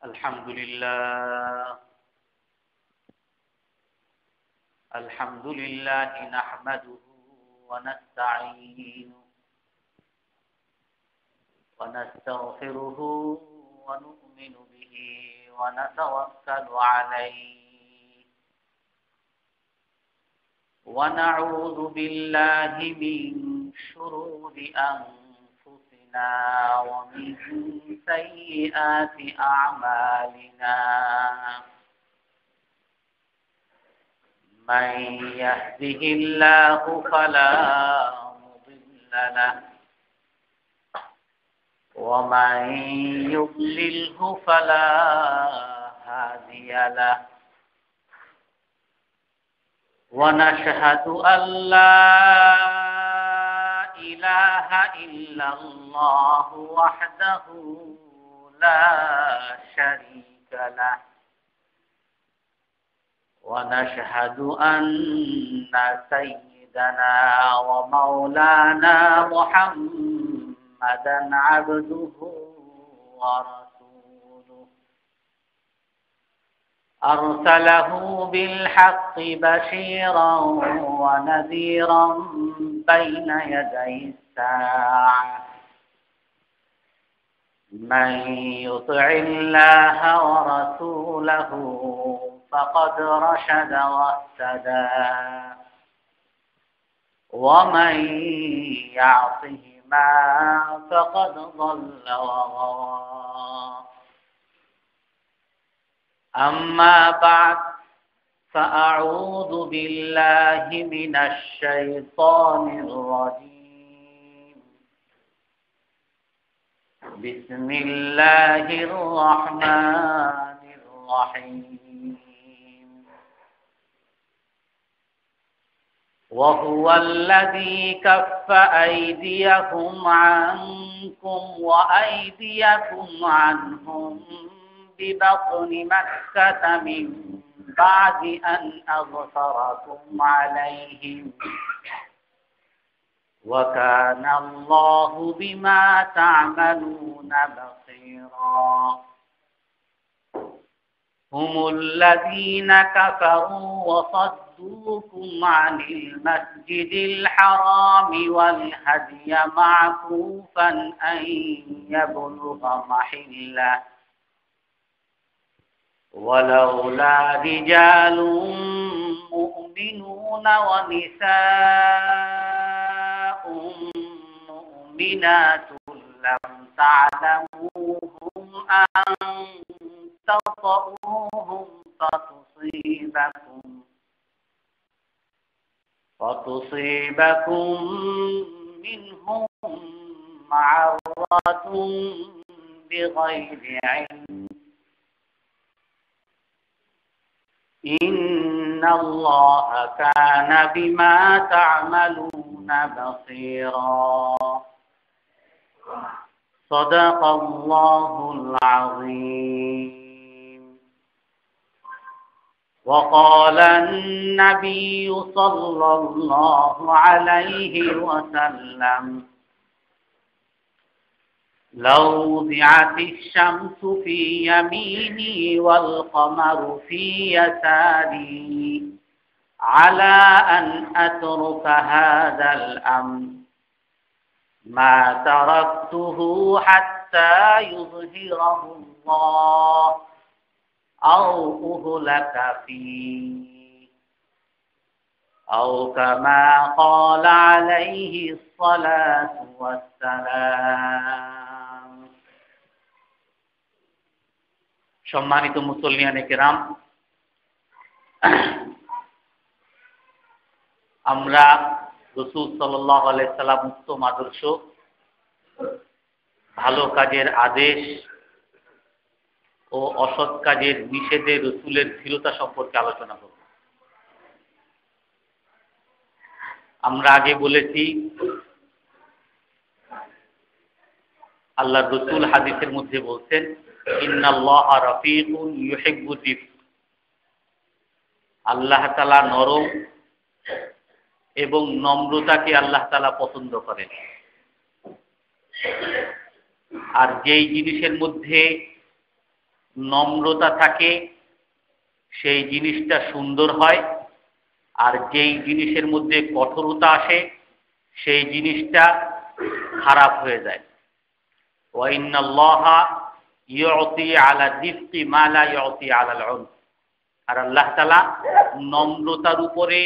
الحمد لله نحمده ونستعينه ونستغفره ونؤمن به ونتوكل عليه ونعوذ بالله من شرور أنفسنا ومن سيئات أعمالنا من يهده الله فلا مضل له ومن يضلله فلا هادي له ونشهد أن لا إله إلا الله وحده لا شريك له ونشهد أن سيدنا ومولانا محمدا عبده ورسوله أرسله بالحق بشيرا ونذيرا بين يدي الساعة من يطع الله ورسوله فقد رشد واهتدى ومن يعصهما فقد ضل وغوى أما بعد فأعوذ بالله من الشيطان الرجيم بسم الله الرحمن الرحيم وهو الذي كف أيديكم عنكم وأيديكم عنهم ببطن مكة من بعد أن أظفركم عليهم وكان الله بما تعملون بصيرا هم الذين كفروا وصدوكم عن المسجد الحرام والهدي معكوفا أن يبلغ محله ولولا رجال مؤمنون ونساء مؤمنات لم تعلموهم أن تطؤوهم فتصيبكم منهم معرة بغير علم إن الله كان بما تعملون بصيرا صدق الله العظيم وقال النبي صلى الله عليه وسلم لو وضعت الشمس في يميني والقمر في يساري على أن أترك هذا الأمر ما تركته حتى يظهره الله أو أهلك فيه أو كما قال عليه الصلاة والسلام সম্মানিত মুসল্লিয়ানে কেরাম, আমরা রাসূল সাল্লাল্লাহু আলাইহি সাল্লাম উত্তম আদর্শ, ভালো কাজের আদেশ ও অসৎ কাজের নিষেধে রাসূলের দৃঢ়তা সম্পর্কে আলোচনা করব। আমরা আগে বলেছি আল্লাহর রাসূল হাদিসের মধ্যে বলছেন ইন্নাল্লাহা রাফিকুন ইউহিব্বুর রিফক, আল্লাহ তাআলা নরম এবং নম্রতাকে আল্লাহ তাআলা পছন্দ করেন। আর যেই জিনিসের মধ্যে নম্রতা থাকে সেই জিনিসটা সুন্দর হয়, আর যেই জিনিসের মধ্যে কঠোরতা আসে সেই জিনিসটা খারাপ হয়ে যায়। ওয়া ইন্নাল্লাহা ইউতি আলা দিফকি মা লা ইউতি আলাল উনফ, আর আল্লাহ তাআলা নম্রতার উপরে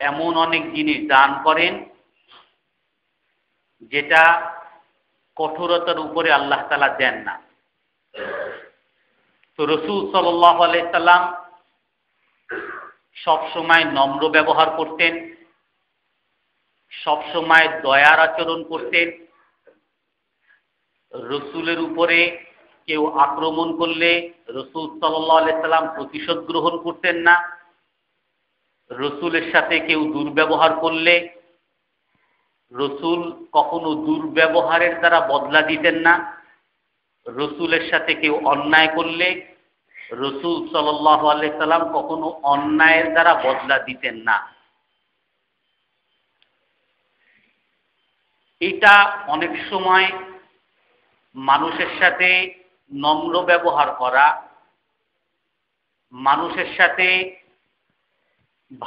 এমন অনেক জিনিস দান করেন যেটা কঠোরতার উপরে আল্লাহ তাআলা দেন না। তো রাসূল সাল্লাল্লাহু আলাইহি সাল্লাম সব সময় নম্র ব্যবহার করতেন, সব সময় দয়ার আচরণ করতেন। রাসূলের উপরে কেউ আক্রমণ করলে রাসূল সাল্লাল্লাহু আলাইহি সাল্লাম প্রতিশোধ গ্রহণ করতেন না। রাসূলের সাথে কেউ দুর্ব্যবহার করলে রাসূল কখনো দুর্ব্যবহারের দ্বারা বদলা দিতেন না। রাসূলের সাথে কেউ অন্যায় করলে রাসূল সাল্লাল্লাহু আলাইহি সাল্লাম কখনো অন্যায়ের দ্বারা বদলা দিতেন না। এটা অনেক সময় মানুষের সাথে নম্র ব্যবহার করা, মানুষের সাথে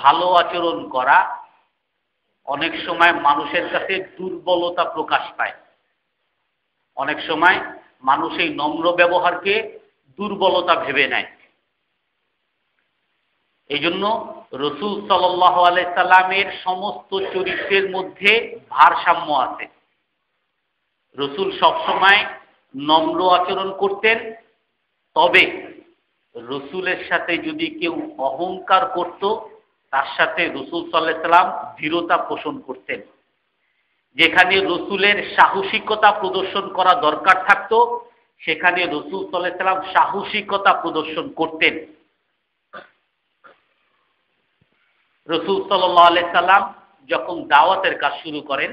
ভালো আচরণ করা অনেক সময় মানুষের কাছে দুর্বলতা প্রকাশ পায়। অনেক সময় মানুষ এই নম্র ব্যবহারকে দুর্বলতা ভেবে নেয়। এই জন্য রাসূল সাল্লাল্লাহু আলাইহি সাল্লামের সমস্ত চরিত্রের মধ্যে ভারসাম্য আছে। রাসূল সবসময় নম্র আচরণ করতেন, তবে রাসূলের সাথে যদি কেউ অহংকার করত তার সাথে রাসূল সাল্লাল্লাহু আলাইহি সাল্লাম দৃঢ়তা পোষণ করতেন। যেখানে রাসূলের সাহসিকতা প্রদর্শন করা দরকার থাকতো সেখানে রাসূল সাল্লাল্লাহু আলাইহি সাল্লাম সাহসিকতা প্রদর্শন করতেন। রাসূল সাল্লাল্লাহু আলাইহি সাল্লাম যখন দাওয়াতের কাজ শুরু করেন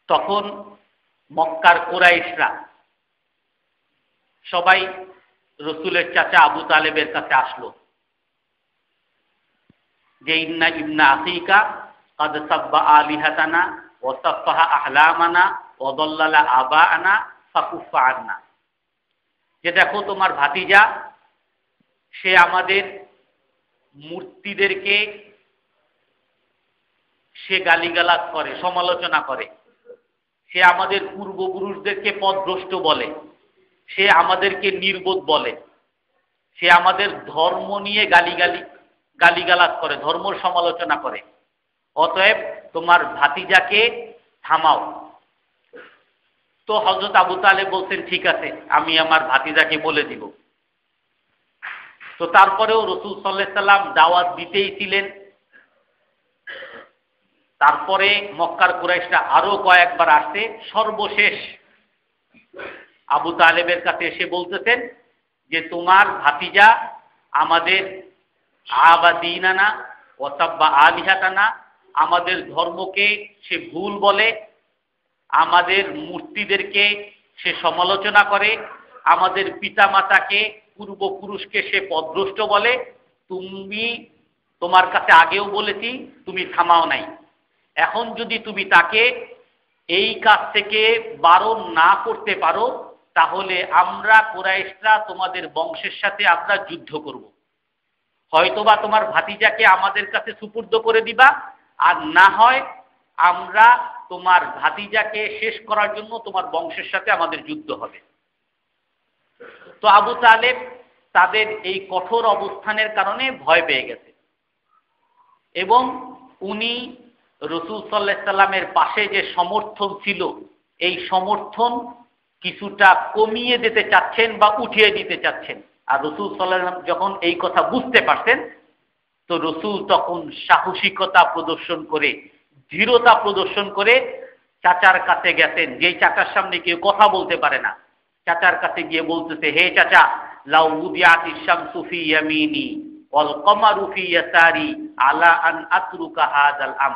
তখন মক্কার কুরাইশরা সবাই রাসূলের চাচা আবু তালেবের কাছে আসলো যে ইন্না ইবনা আখিকা قد سب آلهتنا وسفه أحلامنا وضلل آباءنا فكف عنا, যে দেখো তোমার ভাতিজা সে আমাদের মূর্তিদেরকে সে গালিগালাজ করে, সমালোচনা করে, সে আমাদের পূর্বপুরুষদেরকে পথভ্রষ্ট বলে, সে আমাদেরকে নির্বোধ বলে, সে আমাদের ধর্ম নিয়ে গালিগালাজ করে, ধর্মের সমালোচনা করে। অতএব তোমার ভাতিজাকে থামাও। তো হযরত আবু তালেব বলছেন ঠিক আছে, আমি আমার ভাতিজাকে বলে দিব। তো তারপরেও রাসূল সাল্লাল্লাহু আলাইহি সাল্লাম দাওয়াত দিতেই ছিলেন। তারপরে মক্কার কুরাইশরা আরো কয়েকবার আসছে। সর্বশেষ আবু তালেবের কাছে এসে বলতেছেন যে তোমার ভাতিজা আমাদের আবাদিনানা ওয়াসাব্বা আলিহাতানা, আমাদের ধর্মকে সে ভুল বলে, আমাদের মূর্তিদেরকে সে সমালোচনা করে, আমাদের পিতামাতাকে পূর্বপুরুষকে সে পথভ্রষ্ট বলে। তোমার কাছে আগেও বলেছি, তুমি থামাও নাই। এখন যদি তুমি তাকে এই কাজ থেকে বারণ না করতে পারো তাহলে আমরা কুরাইশরা তোমাদের বংশের সাথে আমরা যুদ্ধ করব। হয়তোবা তোমার ভাতিজাকে আমাদের কাছে সুপুর্দ করে দিবা, আর না হয় আমরা তোমার ভাতিজাকে শেষ করার জন্য তোমার বংশের সাথে আমাদের যুদ্ধ হবে। তো আবু তালেব তাদের এই কঠোর অবস্থানের কারণে ভয় পেয়ে গেছে এবং উনি রাসূল সাল্লাল্লাহু আলাইহি সাল্লামের পাশে যে সমর্থন ছিল এই সমর্থন কিছুটা কমিয়ে দিতে চাচ্ছেন বা উঠিয়ে দিতে চাচ্ছেন। আর রাসূল সাল্লাল্লাহু আলাইহি সাল্লাম যখন এই কথা বুঝতে পারছেন তো রাসূল তখন সাহসিকতা প্রদর্শন করে, দৃঢ়তা প্রদর্শন করে চাচার কাছে গেছেন, যেই চাচার সামনে কেউ কথা বলতে পারে না। চাচার কাছে গিয়ে বলতেছে, হে চাচা, লাউ উদিয়াতিশ শামসু ফি ইয়ামিনি ওয়াল কমারু ফি ইয়াসারি আলা আন আতরুকা হাযাল আম,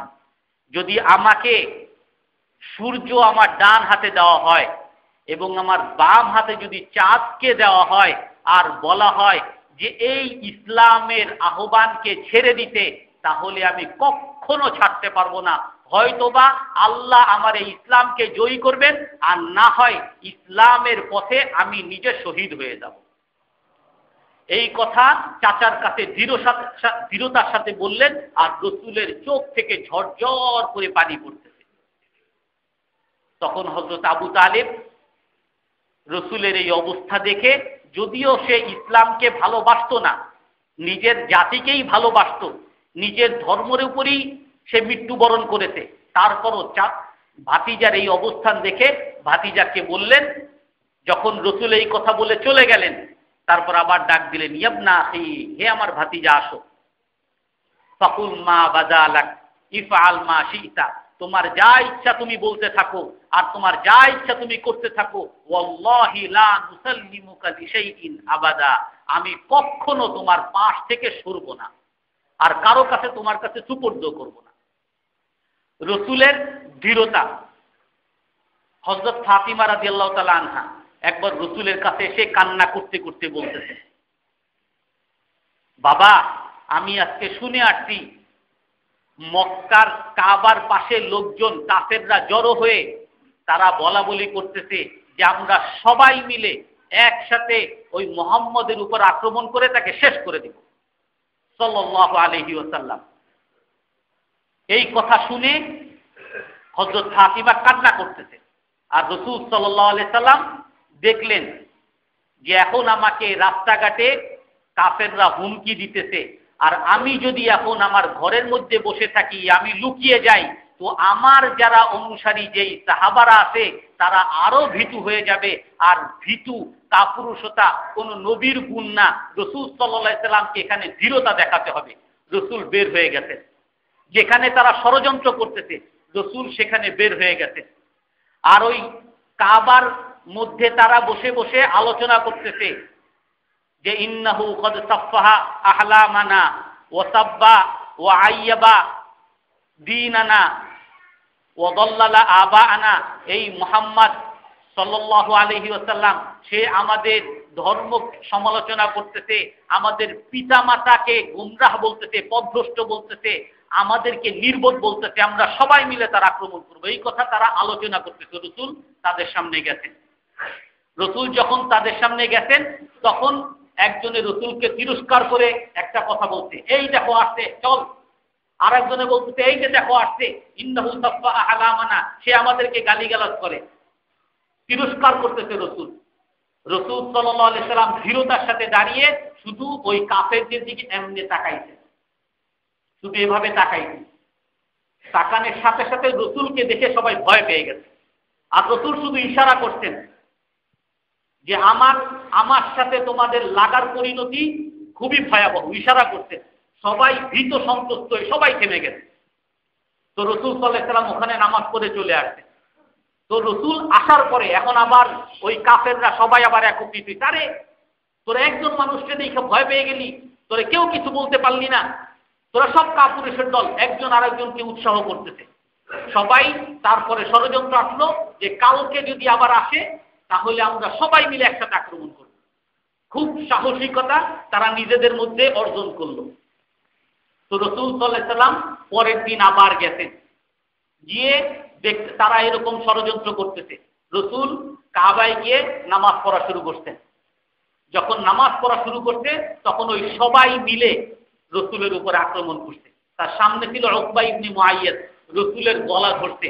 যদি আমাকে সূর্য আমার ডান হাতে দেওয়া হয় এবং আমার বাম হাতে যদি চাঁদকে দেওয়া হয় আর বলা হয় যে এই ইসলামের আহ্বানকে ছেড়ে দিতে, তাহলে আমি কখনো ছাড়তে পারবো না। হয়তোবা আল্লাহ আমার এই ইসলামকে জয়ী করবেন, আর না হয় ইসলামের পথে আমি নিজে শহীদ হয়ে যাব। এই কথা চাচার কাছে দৃঢ়তার সাথে বললেন, আর রসুলের চোখ থেকে ঝরঝর করে পানি পড়তেছে। তখন হযরত আবু তালেব রসুলের এই অবস্থা দেখে, যদিও সে ইসলামকে ভালোবাসতো না, নিজের জাতিকেই ভালোবাসত, নিজের ধর্মের উপরই সে মৃত্যুবরণ করেছে, তারপরও ভাতিজার এই অবস্থান দেখে ভাতিজাকে বললেন, যখন রসুল এই কথা বলে চলে গেলেন, তারপর আবার ডাক দিলেন, ইয়াবনা আখি, হে আমার ভাতিজা আসো। ফাকুল মা বাদালাক ইফআল মা শিতা, তোমার যা ইচ্ছা তুমি বলতে থাকো, আর তোমার যা ইচ্ছা তুমি করতে থাকো। ওয়াল্লাহি লা নুসাল্লিমুকা লিশাইইন আবাদা, আমি কখনো তোমার পাশ থেকে সরব না, আর কারো কাছে তোমার কাছে সুপর্দ করব না। রসুলের দৃঢ়তা। হযরত ফাতিমা রাদিয়াল্লাহু তাআলা আনহা একবার রসুলের কাছে এসে কান্না করতে করতে বলতেছে, বাবা, আমি আজকে শুনে আসছি মক্কার কাবার পাশে লোকজন কাফেররা জড়ো হয়ে তারা বলা বলি করতেছে যে আমরা সবাই মিলে একসাথে ওই মুহাম্মদের উপর আক্রমণ করে তাকে শেষ করে দিব সাল্লাল্লাহু আলাইহি ওয়াসাল্লাম। এই কথা শুনে হযরত ফাতিমা কান্না করতেছে, আর রাসূল সাল্লাল্লাহু আলাইহি সাল্লাম দেখলেন যে এখন আমাকে রাস্তাঘাটে কাফেররা হুমকি দিতেছে, আর আমি যদি এখন আমার ঘরের মধ্যে বসে থাকি, আমি লুকিয়ে যাই, তো আমার যারা অনুসারী যেই সাহাবারা আছে তারা আরো ভীতু হয়ে যাবে, আর ভীতু কাপুরুষতা কোন নবীর গুণ না। রাসূল সাল্লাল্লাহু আলাইহি সাল্লামকে এখানে দৃঢ়তা দেখাতে হবে। রাসূল বের হয়ে গেছেন, যেখানে তারা ষড়যন্ত্র করতেছে রাসূল সেখানে বের হয়ে গেছে। আর ওই কাবার মধ্যে তারা বসে বসে আলোচনা করতেছে যে ইন্নাহু কদ সাফফাহা আহলামানা ওয়া সাব্বা ওয়া আইয়াবা দীনানা ওয়া দাল্লালা আবাআনা, এই মুহাম্মদ সাল্লাল্লাহু আলাইহি ওয়াসাল্লাম সে আমাদের ধর্ম সমালোচনা করতেছে, আমাদের পিতামাতাকে গুমরাহ বলতেছে, পথভ্রষ্ট বলতেছে, আমাদেরকে নির্বোধ বলতেছে, আমরা সবাই মিলে তার আক্রমণ করব। এই কথা তারা আলোচনা করতেছে। রাসূল তাদের সামনে গেছেন। রাসূল যখন তাদের সামনে গেছেন, তখন একজনে রাসূলকে তিরস্কার করে একটা কথা বলছে, এই দেখো আসছে, চল। আর একজনে বলতেছে, এই যে দেখো আসছে, ইন্নাহু সাফফা আহলামানা, সে আমাদেরকে গালিগালাজ করে, তিরস্কার করতেছে রাসূল। রাসূল সাল্লাল্লাহু আলাইহি সাল্লাম দৃঢ়তার সাথে দাঁড়িয়ে শুধু ওই কাফেরদের দিকে এমনি তাকাইছেন, শুধু এভাবে তাকাইছেন। তাকানোর সাথে সাথে রাসূলকে দেখে সবাই ভয় পেয়ে গেছে, আর রাসূল শুধু ইশারা করছেন যে আমার সাথে তোমাদের লাগার পরিণতি খুবই ভয়াবহ, ইশারা করছেন। সবাই ভীত সন্তুষ্ট হয়ে সবাই থেমে গেছে। তো রাসূল সাল্লাল্লাহু আলাইহি সাল্লাম ওখানে নামাজ পড়ে চলে আসছে। তো রাসূল আসার পরে এখন আবার ওই কাফেররা সবাই আবার একত্রিত, আরে তোরা একজন মানুষকে দেখে ভয় পেয়ে গেলি, তোরা কেউ কিছু বলতে পারলি না, তোরা সব কাপুরুষের দল, একজন আরেকজনকে উৎসাহ করতেছে সবাই। তারপরে ষড়যন্ত্র আসলো যে কালকে যদি আবার আসে তাহলে আমরা সবাই মিলে একসাথে আক্রমণ করব। খুব সাহসিকতা তারা নিজেদের মধ্যে অর্জন করলো। তো রাসূল সাল্লাল্লাহু আলাইহি সাল্লাম পরের দিন আবার গেছেন, গিয়ে দেখতে তারা এরকম ষড়যন্ত্র করতেছে। রাসূল কাবায় গিয়ে নামাজ পড়া শুরু করতেন। যখন নামাজ পড়া শুরু করতে, তখন ওই সবাই মিলে রাসূলের উপর আক্রমণ করছে। তার সামনে ছিল উকবা ইবনে মুআইয়াদ, রাসূলের গলা ধরতে।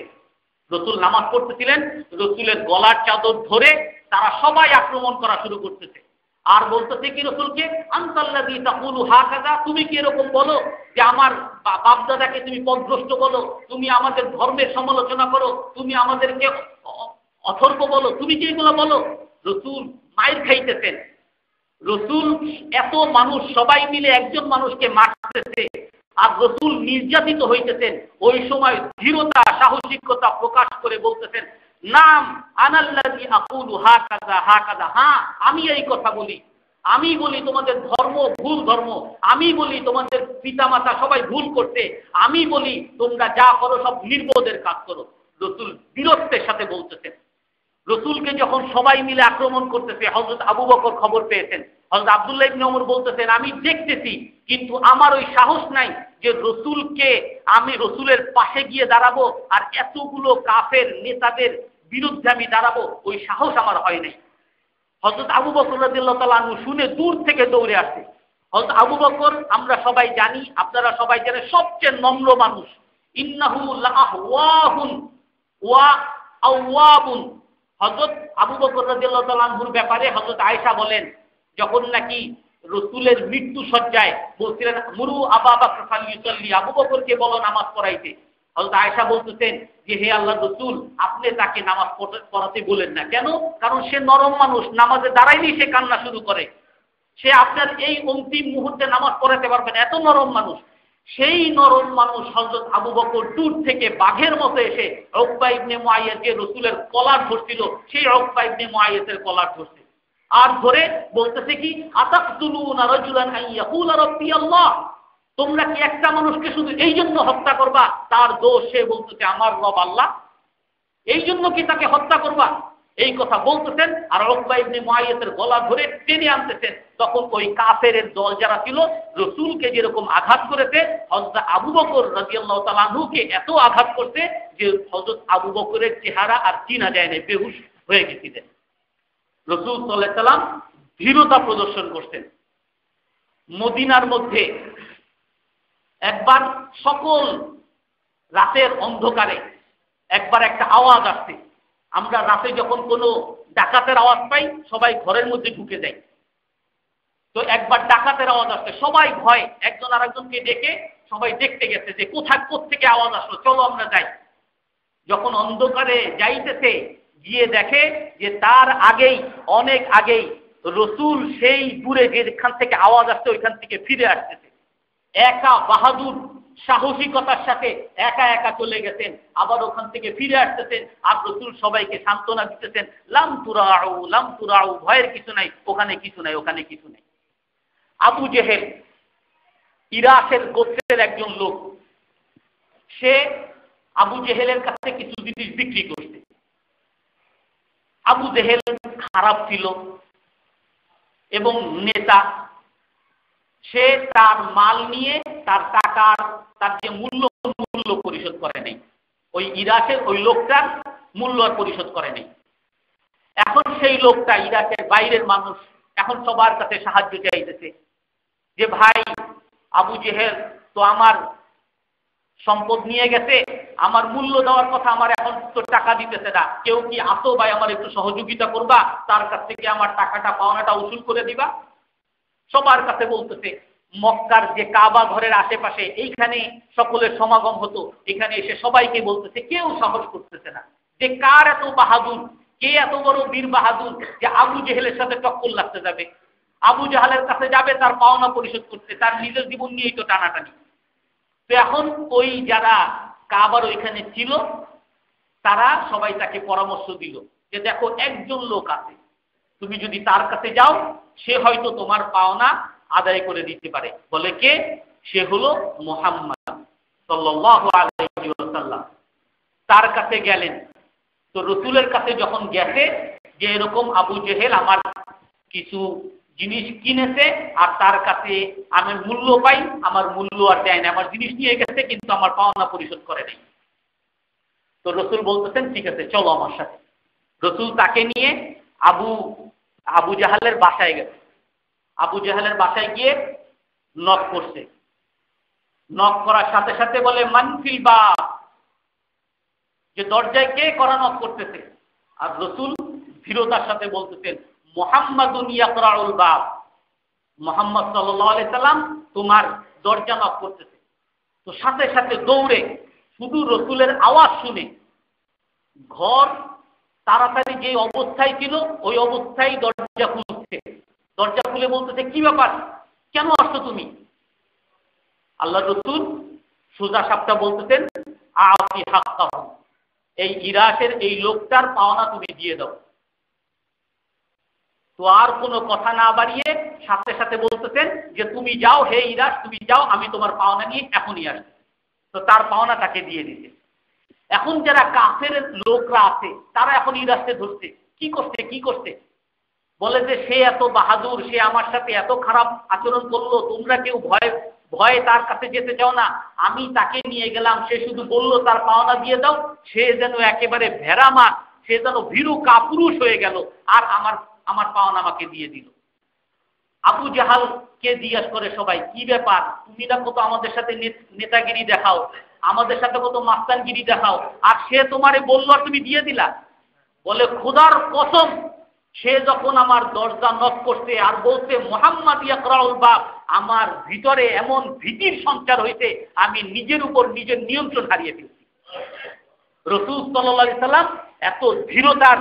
রাসূল নামাজ পড়তেছিলেন, রাসূলের গলার চাদর ধরে তারা সবাই আক্রমণ করা শুরু করতেছে। আর বলতেছে কি রাসূলকে, আনতাল্লাযী তাকুলু হাকাযা, তুমি কি এরকম বলো যে আমার বাপদাদাকে তুমি পথভ্রষ্ট বলো, তুমি আমাদের ধর্মের সমালোচনা করো, তুমি আমাদেরকে অথর্ব বলো, তুমি কি এগুলো বলো? রাসূল মাইর খাইতেছেন। রাসূল এত মানুষ সবাই মিলে একজন মানুষকে মারতেছে, আর রাসূল নির্যাতিত হইতেছেন। ওই সময় দৃঢ়তা সাহসিকতা প্রকাশ করে বলতেছেন, নাম আনাল্লাযী আকুলু হাকাযা হাকাযা, হ্যাঁ আমি এই কথা বলি, আমি বলি তোমাদের ধর্ম ভুল ধর্ম, আমি বলি তোমাদের পিতামাতা সবাই ভুল করতে, আমি বলি তোমরা যা করো সব নির্বোধের কাজ করো। রাসূল বীরত্বের সাথে বলতেছেন। রাসূলকে যখন সবাই মিলে আক্রমণ করতেছে, হযরত আবু বকর খবর পেয়েছেন। হযরত আব্দুল্লাহ ইবনে ওমর বলতেছেন, আমি দেখতেছি কিন্তু আমার ওই সাহস নাই যে রসুলকে আমি রসুলের পাশে গিয়ে দাঁড়াবো আর এতগুলো কাফের নেতাদের বিরুদ্ধে আমি দাঁড়াবো, ওই সাহস আমার হয় নাই। হযরত আবু বকর রাদিয়াল্লাহু তাআলা আনহু শুনে দূর থেকে দৌড়ে আসে। হযরত আবু বকর আমরা সবাই জানি, আপনারা সবাই জানেন, সবচেয়ে নম্র মানুষ। ইন্নাহু লাআহওয়াহুন ওয়া আওয়াবুন। হযরত আবু বকর রাদিয়াল্লাহু তাআলা আনহুর ব্যাপারে হযরত আয়েশা বলেন, যখন নাকি রসুলের মৃত্যু সজ্জায় বলছিলেন মুরু আবু বকর ফালিউসাল্লি, আবু বকরকে বলো নামাজ পড়াইতে। হযরত আয়েশা বলতেছেন যে হে আল্লাহর রাসূল, আপনি তাকে নামাজ পড়াতে বলেন না। কেন? কারণ সে নরম মানুষ, নামাজে দাঁড়াইলেই সে কান্না শুরু করে। সে আপনার এই অন্তিম মুহূর্তে নামাজ পড়াতে পারবে না, এত নরম মানুষ। সেই নরম মানুষ হযরত আবু বকর দূর থেকে বাঘের মতো এসে উকবা ইবনে মুআইয়াদ যে রসুলের কলার ধরছিল, সেই উকবা ইবনে মুআইয়াদের কলার ধরছে। আর ধরে বলতেছে কি, আতাকতুলুনা রাজুলান আন ইয়াকুলা রাব্বি আল্লাহ, তোমরা কি একটা মানুষকে শুধু এই জন্য হত্যা করবা তার দোষ সে বলতেছে আমার রব আল্লাহ, এই জন্য কি তাকে হত্যা করবা? এই কথা বলতেছেন আর উকবা ইবনে মুআইয়াদের গলা ধরে টেনে আনতেছেন। তখন ওই কাফেরের দল যারা ছিল রসুলকে যেরকম আঘাত করেছে, হযরত আবু বকর রাদিয়াল্লাহু তাআলা আনহুকে এত আঘাত করতে যে হযরত আবু বকরের চেহারা আর চিনা যায় না, বেহুশ হয়ে গেছিলেন। রাসূল সাল্লাল্লাহু আলাইহি সাল্লাম ধীরতা প্রদর্শন করতেন। মদিনার মধ্যে একবার সকল রাতের অন্ধকারে একবার একটা আওয়াজ আসছে। আমরা রাতে যখন কোনো ডাকাতের আওয়াজ পাই সবাই ঘরের মধ্যে ঢুকে যাই। তো একবার ডাকাতের আওয়াজ আসছে, সবাই ভয়, একজন আরেকজনকে ডেকে সবাই দেখতে গেছে যে কোত্থেকে আওয়াজ আসলো, চলো আমরা যাই। যখন অন্ধকারে যাইতেছে গিয়ে দেখে যে তার আগেই, অনেক আগেই রসুল সেই দূরে যেখান থেকে আওয়াজ আসছে ওইখান থেকে ফিরে আসতেছে। একা বাহাদুর সাহসিকতার সাথে একা একা চলে গেছেন, আবার ওখান থেকে ফিরে আসতেছেন। আর রসুল সবাইকে সান্ত্বনা দিতেছেন, লাম তুরাউ, ভয়ের কিছু নাই, ওখানে কিছু নাই, ওখানে কিছু নাই। আবু জেহেল ইরাকের গোত্রের একজন লোক, সে আবু জেহেলের কাছে কিছু জিনিস বিক্রি করছে। আবু জেহেল খারাপ ছিল এবং নেতা। সে তার মাল নিয়ে তার টাকার তার যে মূল্য পরিশোধ করে নাই, ওই ইরাকের ওই লোকটার মূল্য আর পরিশোধ করে নাই। এখন সেই লোকটা ইরাকের বাইরের মানুষ, এখন সবার কাছে সাহায্য চাইতেছে যে ভাই আবু জেহেল তো আমার সম্পদ নিয়ে গেছে, আমার মূল্য দেওয়ার কথা, আমার এখন তো টাকা দিতেছে না, কেউ কি আসো ভাই আমার একটু সহযোগিতা করবা, তার কাছ থেকে আমার টাকাটা পাওনাটা উসুল করে দিবা। সবার কাছে বলতেছে। মক্কার যে কাবা ঘরের আশেপাশে এইখানে সকলের সমাগম হতো, এখানে এসে সবাইকে বলতেছে, কেউ সাহস করতেছে না যে কার এত বাহাদুর, কে এত বড় বীর বাহাদুর যে আবু জেহেলের সাথে টক্কর লাগতে যাবে, আবু জাহালের কাছে যাবে তার পাওনা পরিশোধ করতে, তার নিজের জীবন নিয়েই তো টানাটানি। তো এখন ওই যারা কাবার ওইখানে ছিল তারা সবাই তাকে পরামর্শ দিল যে দেখো একজন লোক আছে, তুমি যদি তার কাছে যাও সে হয়তো তোমার পাওনা আদায় করে দিতে পারে। বলে কে? সে হলো মুহাম্মদ সাল্লাল্লাহু আলাইহি ওয়াসাল্লাম। তার কাছে গেলেন। তো রসুলের কাছে যখন গেছে যে এরকম আবু জেহেল আমার কিছু জিনিস কিনেছে আর তার কাছে আমি মূল্য পাই, আমার মূল্য আর দেয় না, আমার জিনিস নিয়ে গেছে কিন্তু আমার পাওনা পরিশোধ করে নাই। তো রসুল বলতেছেন ঠিক আছে চলো আমার সাথে। রসুল তাকে নিয়ে আবু জাহালের বাসায় গেছে। আবু জাহালের বাসায় গিয়ে নক করছে। নক করার সাথে সাথে বলে মানফিল বা, যে দরজায় কে করা নক করতেছে? আর রসুল ধীরতার সাথে বলতেছেন মুহাম্মাদুন ইয়াকরাউল বাব, মুহাম্মদ সাল্লাল্লাহু আলাইহি সাল্লাম তোমার দরজা নক করতেছে। তো সাথে সাথে দৌড়ে শুধু রসুলের আওয়াজ শুনে ঘর তাড়াতাড়ি যে অবস্থায় ছিল ওই অবস্থায় দরজা খুলছে। দরজা খুলে বলতেছে কি ব্যাপার, কেন আসছো তুমি? আল্লাহ রসুল সোজা সাপটা বলতেছেন আতি হাক্কাহু, এই ইরাকের এই লোকটার পাওনা তুমি দিয়ে দাও। তো আর কোনো কথা না বাড়িয়ে সাথে সাথে বলতেছেন যে তুমি যাও, হে ইরাক তুমি যাও, আমি তোমার পাওনা নিয়ে এখনই আসছি। তো তার পাওনা তাকে দিয়ে দিতে। এখন যারা কাফের লোকরা আছে তারা এখন ইরাককে ধরছে, কি করছে? বলে যে সে এত বাহাদুর, সে আমার সাথে এত খারাপ আচরণ করলো, তোমরা কেউ ভয় ভয়ে তার কাছে যেতে চাও না। আমি তাকে নিয়ে গেলাম, সে শুধু বলল তার পাওনা দিয়ে দাও, সে যেন একেবারে ভেড়া মাছ, সে যেন ভীরু কাপুরুষ হয়ে গেল, আর আমার পাওনা আমাকে দিয়ে দিল। আবু জাহালকে জিজ্ঞাসা করে সবাই, কি ব্যাপার, তুমি না কত আমাদের সাথে নেতাগিরি দেখাও, আমাদের সাথে কত মাস্তানগিরি দেখাও, আর সে তোমারে বললো আর তুমি দিয়ে দিলা? বলে, খোদার কসম, সে যখন আমার দরজা নক করতে আর বলতে মুহাম্মদ ইয়াকরাউল বাব, আমার ভিতরে এমন ভীতির সঞ্চার হইতে আমি নিজের উপর নিজের নিয়ন্ত্রণ হারিয়ে ফেলছি। রাসূল সাল্লাল্লাহু আলাইহি সাল্লাম এত ধীরতার,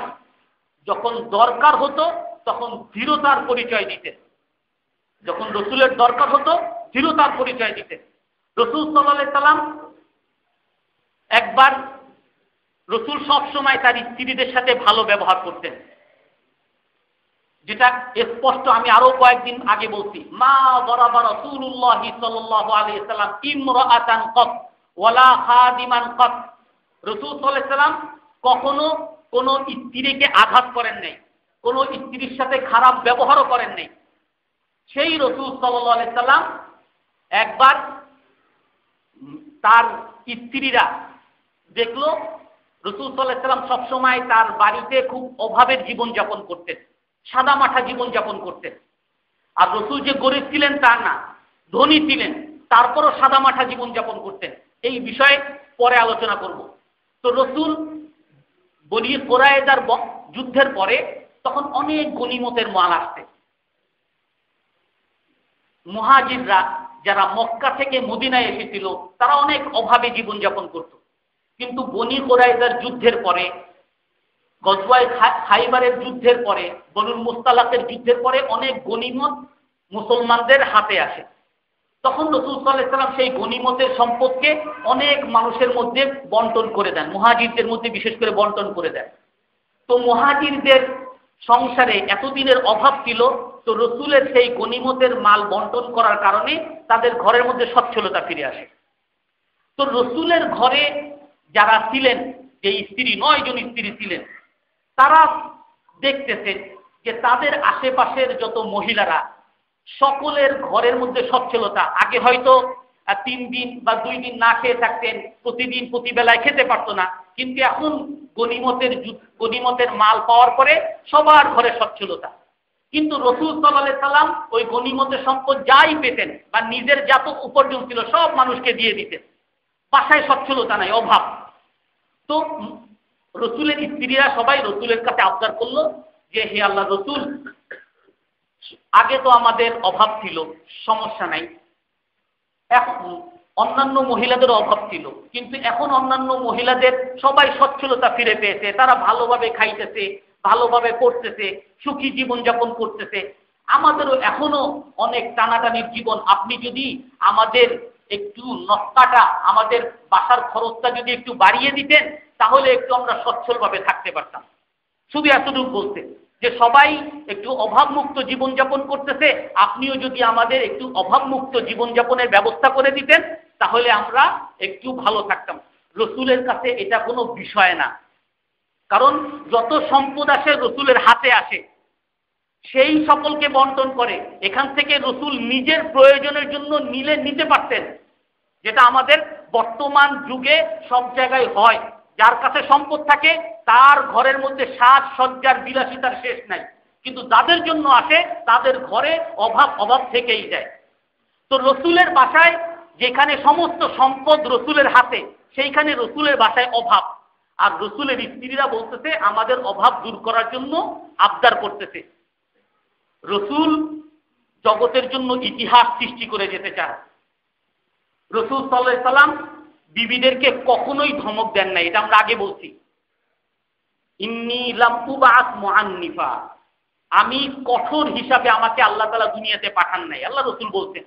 যখন দরকার হতো তখন ধীরতার পরিচয় দিতেন, যখন রসুলের দরকার হতো দৃঢ়তার পরিচয় দিতেন। রাসূল সাল্লাল্লাহু আলাইহি সাল্লাম একবার, রসুল সবসময় তার স্ত্রীদের সাথে ভালো ব্যবহার করতেন, যেটা স্পষ্ট আমি আরো কয়েকদিন আগে বলছি, মা দরাবা রাসূলুল্লাহ সাল্লাল্লাহু আলাইহি সাল্লাম ইমরাআতান কত ওয়ালা খাদিমান কত। রাসূল সাল্লাল্লাহু আলাইহি সাল্লাম কখনো কোনো স্ত্রীকে আঘাত করেন নাই, কোনো স্ত্রীর সাথে খারাপ ব্যবহারও করেন নাই। সেই রাসূল সাল্লাল্লাহু আলাইহি সাল্লাম একবার তার স্ত্রীরা দেখলো রাসূল সাল্লাল্লাহু আলাইহি সাল্লাম সবসময় তার বাড়িতে খুব অভাবের জীবনযাপন করতেন, সাদামাঠা জীবনযাপন করতেন। আর রাসূল যে গরিব ছিলেন তা না, ধনী ছিলেন, তারপরও সাদামাঠা জীবনযাপন করতেন। এই বিষয়ে পরে আলোচনা করব। তো রাসূল বনি কুরাইজার যুদ্ধের পরে তখন অনেক গনিমতের মাল আসছে। মুহাজিররা যারা মক্কা থেকে মদিনায় এসেছিল তারা অনেক অভাবে জীবনযাপন করত, কিন্তু বনি কুরাইজার যুদ্ধের পরে, গজওয়ায়ে খাইবারের যুদ্ধের পরে, বনুল মুস্তালাকের যুদ্ধের পরে অনেক গনিমত মুসলমানদের হাতে আসে। তখন রাসূল সাল্লাল্লাহু আলাইহি সাল্লাম সেই গনিমতের সম্পদকে অনেক মানুষের মধ্যে বন্টন করে দেন, মুহাজিরদের মধ্যে বিশেষ করে বন্টন করে দেন। তো মুহাজিরদের সংসারে এতদিনের অভাব ছিল, তো রাসূলের সেই গনিমতের মাল বন্টন করার কারণে তাদের ঘরের মধ্যে সচ্ছলতা ফিরে আসে। তো রাসূলের ঘরে যারা ছিলেন, যে স্ত্রী, 9 জন স্ত্রী ছিলেন, তারা দেখতেছেন যে তাদের আশেপাশের যত মহিলারা সকলের ঘরের মধ্যে সচ্ছলতা। আগে হয়তো 3 দিন বা 2 দিন না খেয়ে থাকতেন, প্রতিদিন প্রতিবেলায় খেতে পারতো না, কিন্তু এখন গনিমতের মাল পাওয়ার পরে সবার ঘরে সচ্ছলতা। কিন্তু রাসূল সাল্লাল্লাহু আলাইহি সাল্লাম ওই গনিমতের সম্পদ যাই পেতেন বা নিজের যত উপার্জন ছিল সব মানুষকে দিয়ে দিতেন, বাসায় সচ্ছলতা নাই, অভাব। তো রাসূলের স্ত্রীরা সবাই রাসূলের কাছে আবদার করলো যে, হে আল্লাহর রাসূল, আগে তো আমাদের অভাব ছিল, সমস্যা নাই, এখন অন্যান্য মহিলাদের অভাব ছিল, কিন্তু এখন অন্যান্য মহিলাদের সবাই সচ্ছলতা ফিরে পেয়েছে, তারা ভালোভাবে খাইতেছে, ভালোভাবে পড়তেছে, সুখী জীবনযাপন করতেছে। আমাদেরও এখনো অনেক টানাটানির জীবন, আপনি যদি আমাদের একটু নফকাটা, আমাদের বাসার খরচটা যদি একটু বাড়িয়ে দিতেন, তাহলে একটু আমরা সচ্ছলভাবে থাকতে পারতাম। শুধু এতটুকু বলতে যে সবাই একটু অভাবমুক্ত জীবনযাপন করতেছে, আপনিও যদি আমাদের একটু অভাবমুক্ত জীবনযাপনের ব্যবস্থা করে দিতেন, তাহলে আমরা একটু ভালো থাকতাম। রাসূলের কাছে এটা কোনো বিষয় না, কারণ যত সম্পদ আসে রাসূলের হাতে আসে, সেই সকলকে বন্টন করে। এখান থেকে রাসূল নিজের প্রয়োজনের জন্য নিতে পারতেন, যেটা আমাদের বর্তমান যুগে সব জায়গায় হয়। যার কাছে সম্পদ থাকে তার ঘরের মধ্যে সাজসজ্জার বিলাসিতার শেষ নাই, কিন্তু যাদের জন্য আসে তাদের ঘরে অভাব থেকেই যায়। তো রাসূলের বাসায় যেখানে সমস্ত সম্পদ রাসূলের হাতে, সেইখানে রাসূলের বাসায় অভাব, আর রাসূলের স্ত্রীরা বলতেছে আমাদের অভাব দূর করার জন্য আবদার করতেছে। রাসূল জগতের জন্য ইতিহাস সৃষ্টি করে যেতে চান। রাসূল সাল্লাল্লাহু আলাইহি সাল্লাম বিবিদেরকে কখনোই ধমক দেন নাই, এটা আমরা আগে বলছি। ইন্নী লাম উবআস মুআন্নিফা, আমি কঠোর হিসাবে আমাকে আল্লাহ তাআলা দুনিয়াতে পাঠান নাই, আল্লাহ রাসূল বলছেন।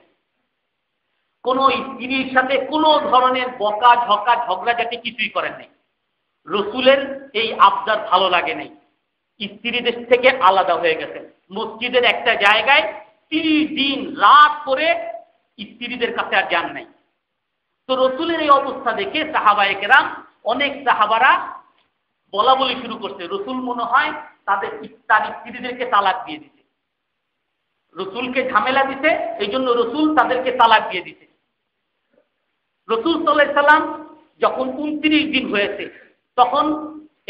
কোন স্ত্রীর সাথে কোনো ধরনের বকা ঝকা ঝগড়াঝাটি কিছুই করেন নাই। রাসূলের এই আবদার ভালো লাগে নাই, স্ত্রীদের থেকে আলাদা হয়ে গেছেন। মসজিদের একটা জায়গায় 30 দিন রাত করে স্ত্রীদের কাছে আর যান নাই। তো রাসূলের এই অবস্থা দেখে সাহাবায়ে কেরাম, অনেক সাহাবারা বলা বলি শুরু করছে, রাসূল মনে হয় তার স্ত্রীদেরকে তালাক দিয়ে দিতে, রাসূলকে ঝামেলা দিতে, এই জন্য রাসূল তাদেরকে তালাক দিয়ে দিতে। রাসূল সাল্লাল্লাহু আলাইহি সাল্লাম যখন 29 দিন হয়েছে তখন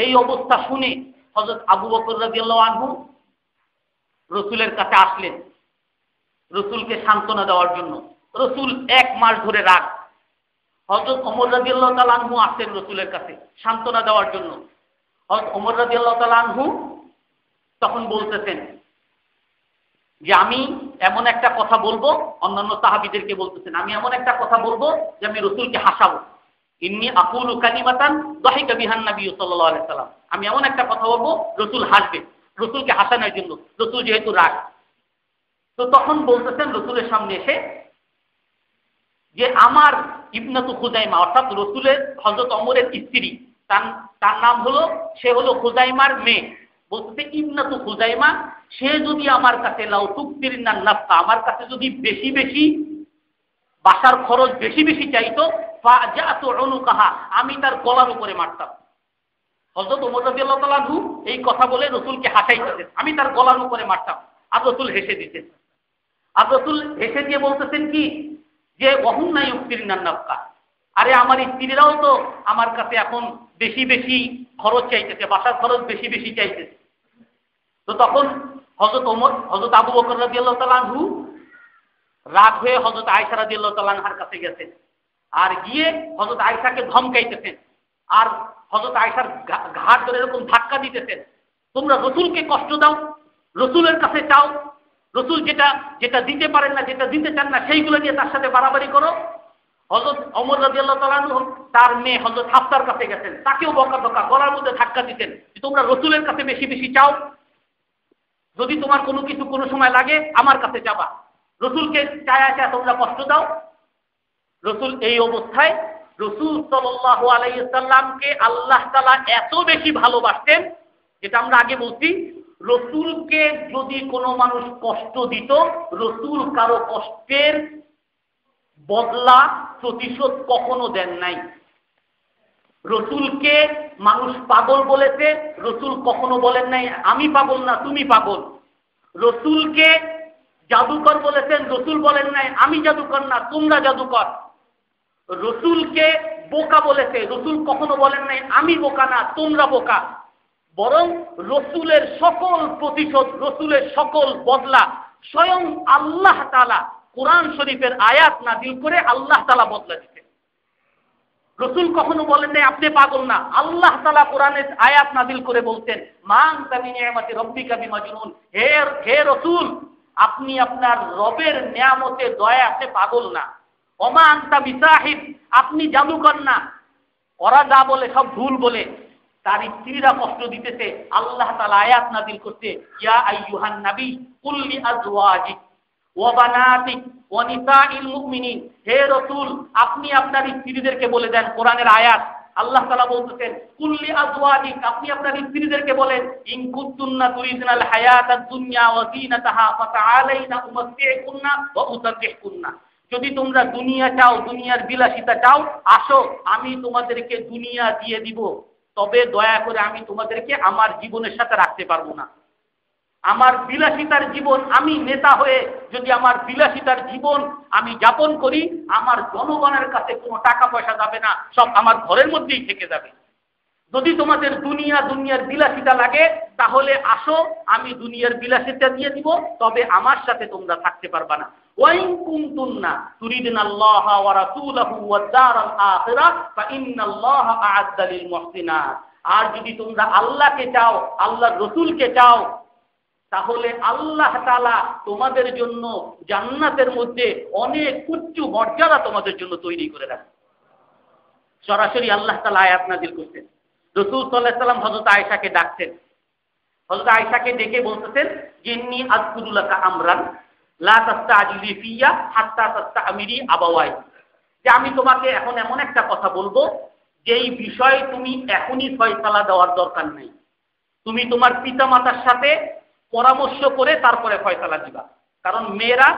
এই অবস্থা শুনে হযরত আবু বকর রাদিয়াল্লাহু আনহু রাসূলের কাছে আসলেন রাসূলকে সান্ত্বনা দেওয়ার জন্য। রাসূল 1 মাস ধরে রাগ। হযরত ওমর রাদিয়াল্লাহু তাআলা আনহু আসলেন রাসূলের কাছে সান্ত্বনা দেওয়ার জন্য। হযরত ওমর রাদিয়াল্লাহু তাআলা আনহু তখন বলতেছেন যে আমি এমন একটা কথা বলবো, অন্যান্য সাহাবীদেরকে বলতেছেন আমি এমন একটা কথা বলবো যে আমি রাসূলকে হাসাবো। ইন্নী আকুলু কালিমাতান দাহিকা বিহান নবী সাল্লাল্লাহু আলাইহি সাল্লাম, আমি এমন একটা কথা বলবো রাসূল হাসবে, রাসূলকে হাসানোর জন্য, রাসূল যেহেতু রাগ। তো তখন বলতেছেন রাসূলের সামনে এসে যে আমার ইবনাতু খুজাইমা, অর্থাৎ রাসূলের হযরত ওমরের স্ত্রী, তার নাম হলো, সে হলো খুজাইমার মেয়ে, বলতেছে ইবনাতু খুজাইমা, সে যদি আমার কাছে লাউ তুকতিরিনা নাফকা, আমার কাছে যদি বেশি বেশি বাসার খরচ বেশি বেশি চাইতো, ফাজাতু উনুকাহা, আমি তার গলার উপরে মারতাম। হযরত ওমর রাদিয়াল্লাহু তাআলা আনহু এই কথা বলে রাসূলকে হাসাইতেছেন, আমি তার গলার উপরে মারতাম। আর রাসূল হেসে দিতেন। আর রাসূল হেসে দিয়ে বলতেছেন কি যে ওয়াহুন্না ইউকতিরিনা নাফকা, আরে আমার স্ত্রীরাও তো আমার কাছে এখন বেশি বেশি খরচ চাইতেছে, বাসার খরচ বেশি বেশি চাইতেছে। তো তখন হযরত আবু বকর রাদিয়াল্লাহু তাআলা আনহু রাগ হয়ে হযরত আয়েশা রাদিয়াল্লাহু তাআলা আনহার কাছে গেছেন, আর গিয়ে হযরত আয়েশাকে ধমকাইতেছেন, আর হযরত আয়েশার ঘাড় ধরে এরকম ধাক্কা দিতেছেন, তোমরা রাসূলকে কষ্ট দাও, রাসূলের কাছে চাও, রাসূল যেটা যেটা দিতে পারেন না, যেটা দিতে চান না, সেইগুলো নিয়ে তার সাথে বাড়াবাড়ি করো। হযরত ওমর রাদিয়াল্লাহু তাআলা আনহু তার মেয়ে হযরত হাফসার কাছে গেছেন, তাকেও বকা গলার মধ্যে ধাক্কা দিতেন যে তোমরা রাসূলের কাছে বেশি বেশি চাও, যদি তোমার কোনো কিছু কোনো সময় লাগে আমার কাছে যাবা, রাসূলকে চায়া তোমরা কষ্ট দাও। রাসূল এই অবস্থায়, রাসূল সাল্লাল্লাহু আলাইহি সাল্লামকে আল্লাহ তাআলা এত বেশি ভালোবাসতেন, যেটা আমরা আগে বলছি, রাসূলকে যদি কোনো মানুষ কষ্ট দিত, রাসূল কারো কষ্টের বদলা প্রতিশোধ কখনো দেন নাই। রাসূলকে মানুষ পাগল বলেছে, রাসূল কখনো বলেন নাই আমি পাগল না তুমি পাগল। রাসূলকে জাদুকর বলেছেন, রাসূল বলেন নাই আমি জাদুকর না তোমরা জাদুকর। রাসূলকে বোকা বলেছে, রাসূল কখনো বলেন নাই আমি বোকা না তোমরা বোকা। বরং রাসূলের সকল প্রতিশোধ, রাসূলের সকল বদলা স্বয়ং আল্লাহ তাআলা কোরআন শরীফের আয়াত নাযিল করে আল্লাহ তাআলা বদলা দিতেন। রাসূল কখনো বলেন নাই আপনি পাগল না, আল্লাহ তাআলা কোরআনের আয়াত নাযিল করে বলতেন মা আনতা বিনিয়ামাতি রাব্বিকা বিমাজনুন, হে রাসূল আপনি আপনার রবের নিয়ামতে দয়াতে পাগল না। ওমা আনতা বিসাহিব, আপনি জাদুকর না। ওরা যা বলে সব ভুল বলে, তার স্ত্রীরা কষ্ট দিতেছে, আল্লাহ তাআলা আয়াত নাযিল করতে ইয়া আইয়ুহান নবী কুল লিআজওয়াজিক ওয়া বানাতিক ওয়া নিসাইল মুমিনিন, হে রাসূল আপনি আপনার স্ত্রীদেরকে বলে দেন, কোরআনের আয়াত আল্লাহ তাআলা বলতেছেন কুল লিআজওয়াজিক, আপনি আপনার স্ত্রীদেরকে বলেন ইন কুনতুন্না তুরিদনাল হায়াতাদ দুনিয়া ওয়া যিনাতাহা ফাতাআলাইনা উমাত্তিকুন্না ওয়া উসাররিহুন্না, যদি তোমরা দুনিয়া চাও, দুনিয়ার বিলাসিতা চাও, আসো আমি তোমাদেরকে দুনিয়া দিয়ে দিব, তবে দয়া করে আমি তোমাদেরকে আমার জীবনের সাথে রাখতে পারবো না। আমার বিলাসিতার জীবন, আমি নেতা হয়ে যদি আমার বিলাসিতার জীবন আমি যাপন করি, আমার জনগণের কাছে কোনো টাকা পয়সা যাবে না, সব আমার ঘরের মধ্যেই থেকে যাবে। যদি তোমাদের দুনিয়ার বিলাসিতা লাগে তাহলে আসো আমি দুনিয়ার বিলাসিতা দিয়ে দিব, তবে আমার সাথে তোমরা থাকতে পারবা না। ওয়াইন কুনতুন্না তুরিদুনাল্লাহা ওয়া রাসূলাহু ওয়াদ দারাল আখিরাহ ফাইন্নাল্লাহা আ'আদ্দা লিল মুহসিনাত, আর যদি তোমরা আল্লাহকে চাও, আল্লাহর রাসূলকে চাও, তাহলে আল্লাহ তাআলা তোমাদের জন্য জান্নাতের মধ্যে অনেক উচ্চ মর্যাদা তোমাদের জন্য তৈরি করে রাখেন। সরাসরি আল্লাহ তাআলা আয়াত নাযিল করতেন। রাসূল সাল্লাল্লাহু আলাইহি সাল্লাম হযরত আয়েশাকে ডাকতেন, হযরত আয়েশাকে ডেকে বলতেছেন জিন্নী আযকুরু লাকা আমরান লা তাস্তাজিলি ফিয়া হাত্তা তাস্তামিরি আবাওয়াই, যে আমি তোমাকে এখন এমন একটা কথা বলবো যেই বিষয়ে তুমি এখনই ফয়সালা দেওয়ার দরকার নেই, তুমি তোমার পিতামাতার সাথে পরামর্শ করে তারপরে ফয়সালা দিবা, কারণ মেয়েরা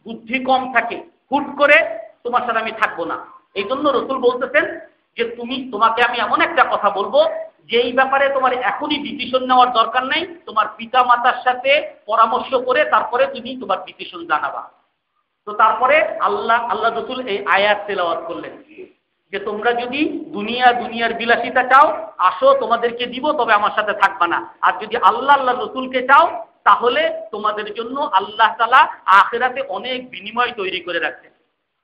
বুদ্ধি কম থাকে, হুট করে তোমার সাথে আমি থাকবো না। এই জন্য রাসূল বলতেছেন যে তোমাকে আমি এমন একটা কথা বলবো যেই ব্যাপারে তোমার এখনই ডিসিশন নেওয়ার দরকার নাই, তোমার পিতা মাতার সাথে পরামর্শ করে তারপরে তুমি তোমার ডিসিশন জানাবা। তো তারপরে আল্লাহ রাসূল এই আয়াত তেলাওয়াত করলেন যে তোমরা যদি দুনিয়ার বিলাসিতা চাও আসো, তোমাদেরকে দিব, তবে আমার সাথে থাকবা না। আর যদি আল্লাহ রসুলকে চাও তাহলে তোমাদের জন্য আল্লাহ তাআলা আখিরাতে অনেক বিনিময় তৈরি করে রাখছেন।